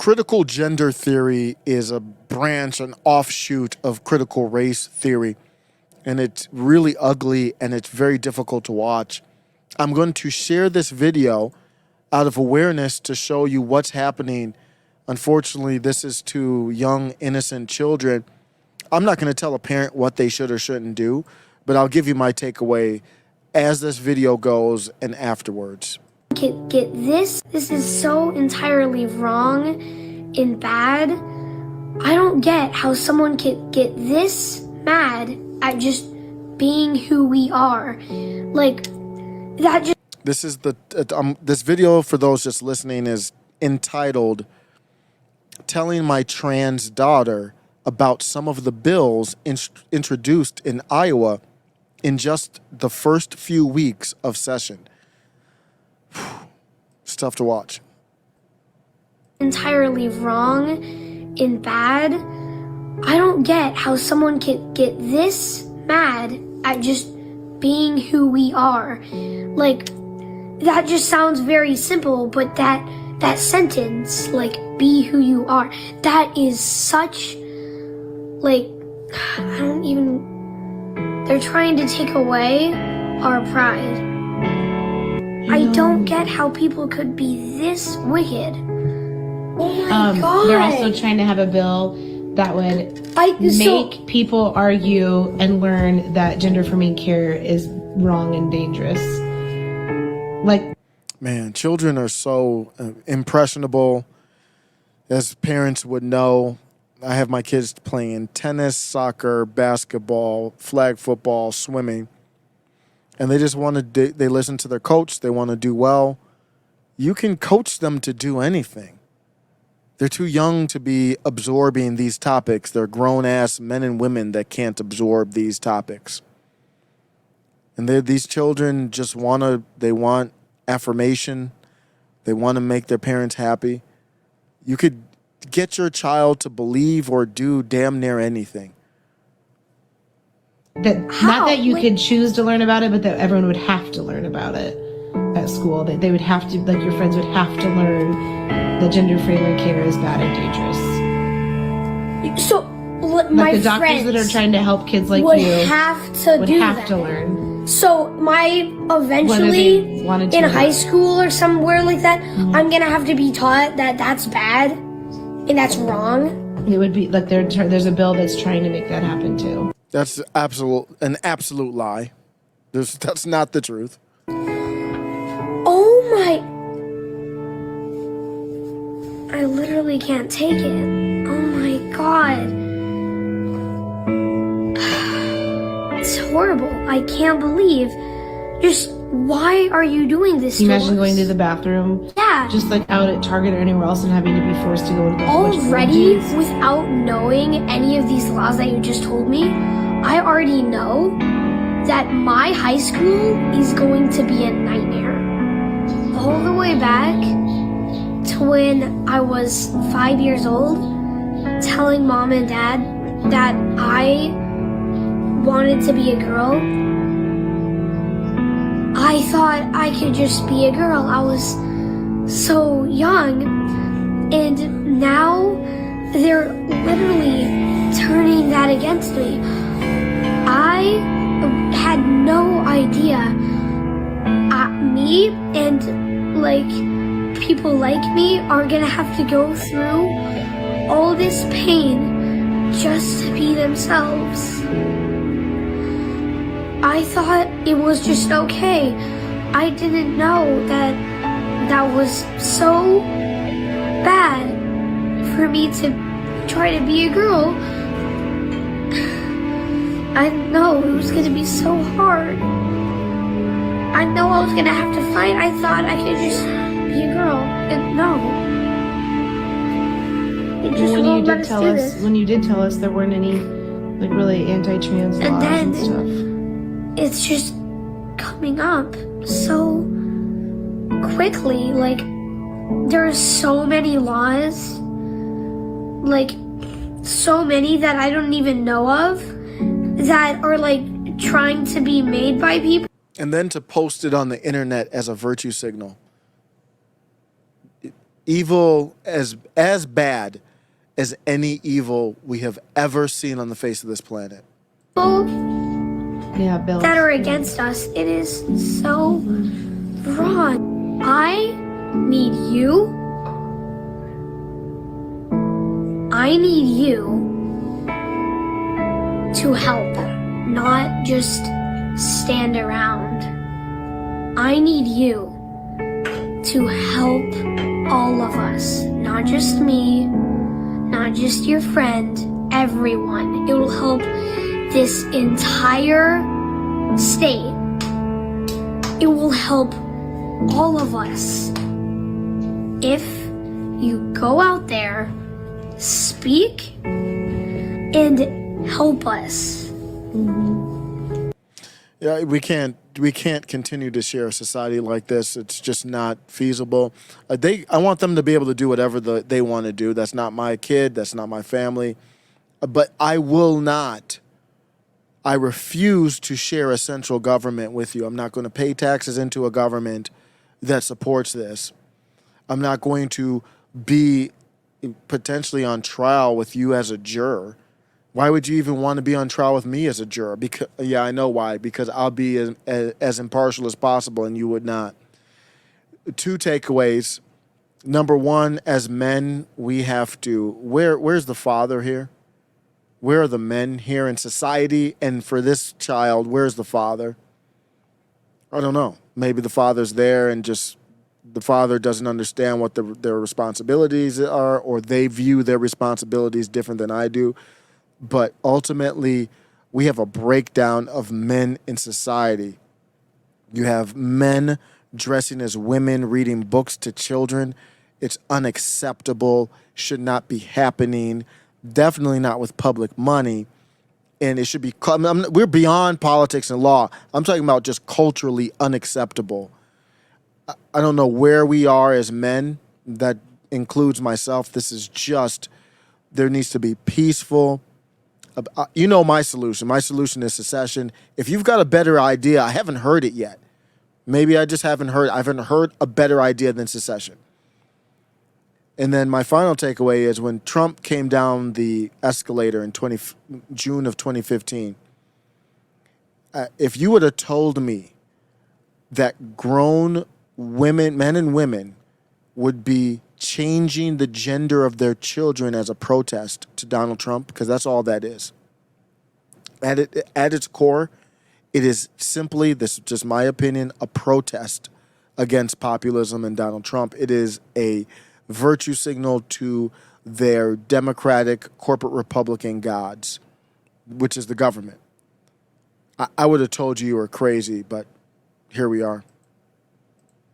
Critical gender theory is a branch, an offshoot of critical race theory, and it's really ugly and it's very difficult to watch. I'm going to share this video out of awareness to show you what's happening. Unfortunately, this is to young, innocent children. I'm not going to tell a parent what they should or shouldn't do, but I'll give you my takeaway as this video goes and afterwards. Get this? This is so entirely wrong and bad. I don't get how someone can get this mad at just being who we are. Like, that just... This is this video, for those just listening, is entitled "Telling My Trans Daughter About Some of the Bills Introduced in Iowa in Just the First Few Weeks of Session." It's tough to watch. Entirely wrong and bad. I don't get how someone can get this mad at just being who we are. Like, that just sounds very simple, but that sentence, like, be who you are, that is such, like, I don't even, they're trying to take away our pride. I don't get how people could be this wicked. Oh my God. They're also trying to have a bill that would make people argue and learn that gender-affirming care is wrong and dangerous. Like, man, children are so impressionable. As parents would know, I have my kids playing tennis, soccer, basketball, flag football, swimming. And they just want to, they listen to their coach. They want to do well. You can coach them to do anything. They're too young to be absorbing these topics. They're grown-ass men and women that can't absorb these topics. And these children just they want affirmation. They want to make their parents happy. You could get your child to believe or do damn near anything. Not that you could choose to learn about it, but that everyone would have to learn about it at school. That they would have to, like, your friends would have to learn that gender-affirming care is bad and dangerous. So, like my the doctors friends that are trying to help kids like would you have to would do have that. to learn. So eventually in high school or somewhere like that, I'm gonna have to be taught that that's bad and that's wrong. It would be like there's a bill that's trying to make that happen too. That's an absolute lie. That's not the truth. Oh my! I literally can't take it. Oh my God. It's horrible. I can't believe. Just, why are you doing this to us? Imagine going to the bathroom. Yeah. Just like out at Target or anywhere else and having to be forced to go into the already, without knowing any of these laws that you just told me, I already know that my high school is going to be a nightmare. All the way back to when I was 5 years old, telling mom and dad that I wanted to be a girl. I thought I could just be a girl. I was so young, and now they're literally turning that against me. I had no idea. Me and like people like me are gonna have to go through all this pain just to be themselves. I thought it was just okay. I didn't know that that was so bad for me to try to be a girl. I didn't know it was gonna be so hard. I know I was gonna have to fight. I thought I could just be a girl, and no. It just won't let us do this. When you did tell us there weren't any like really anti-trans laws and stuff. It's just coming up so quickly. Like, there are so many laws, like so many that I don't even know of, that are like trying to be made by people. And then to post it on the internet as a virtue signal. evil as bad as any evil we have ever seen on the face of this planet. People Yeah, Bill. that are against us, it is so wrong. I need you. I need you to help, not just stand around. I need you to help all of us, not just me, not just your friend, everyone. It will help this entire state. It will help all of us if you go out there, speak, and help us. Yeah, we can't continue to share a society like this. It's just not feasible. I want them to be able to do whatever they want to do. That's not my kid. That's not my family. But I will not. I refuse to share a central government with you. I'm not going to pay taxes into a government that supports this. I'm not going to be potentially on trial with you as a juror. Why would you even want to be on trial with me as a juror? Because, yeah, I know why. Because I'll be as impartial as possible, and you would not. 2 takeaways. Number 1, as men, we have to. Where's the father here? Where are the men here in society? And for this child, where's the father? I don't know. Maybe the father's there and just the father doesn't understand what their responsibilities are, or they view their responsibilities different than I do. But ultimately, we have a breakdown of men in society. You have men dressing as women, reading books to children. It's unacceptable, should not be happening, definitely not with public money. And it should be, we're beyond politics and law. I'm talking about just culturally unacceptable. I don't know where we are as men. That includes myself. This is just, there needs to be peaceful. You know my solution. My solution is secession. If you've got a better idea, I haven't heard it yet. Maybe I just haven't heard. I haven't heard a better idea than secession. And then my final takeaway is when Trump came down the escalator in June of 2015, if you would have told me that grown women, men and women, would be changing the gender of their children as a protest to Donald Trump, because that's all that is. At its core, it is simply, this is just my opinion, a protest against populism and Donald Trump. It is a virtue signal to their Democratic corporate Republican gods, which is the government. I would have told you were crazy, but here we are.